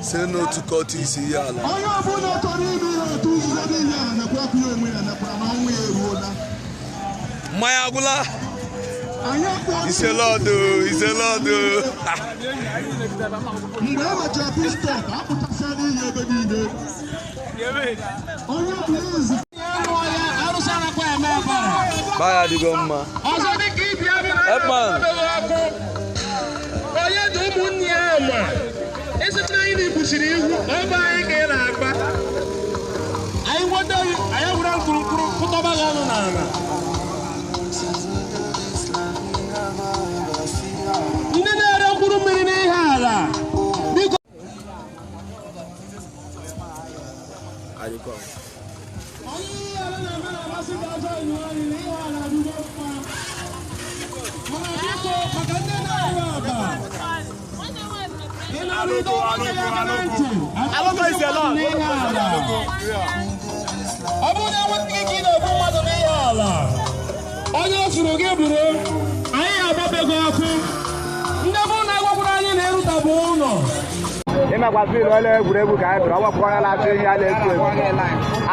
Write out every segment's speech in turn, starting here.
Say no to Curtis Iyala. Maya Agula. He's a lord, he's a lord. Baya di gomma. Edman. Ema kwa filo wale gurebu ka ebra wa kwa la che ya le ku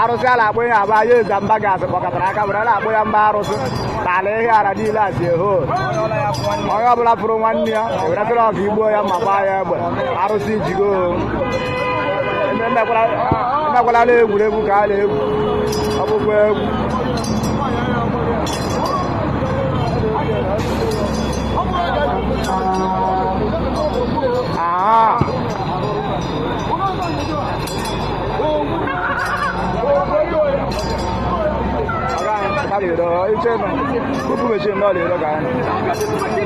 arusi ala bo ya ba ye zamba ga se kwa traka bra la bo ya mbarusi tale ya ra di la se ho oya bla pro wania bra tro ki bo ya maba ya bo arusi jigo ema kwa le gurebu ka le abu bo Allez, là, il tient. Vous pouvez chez nous, allez, là, quand même.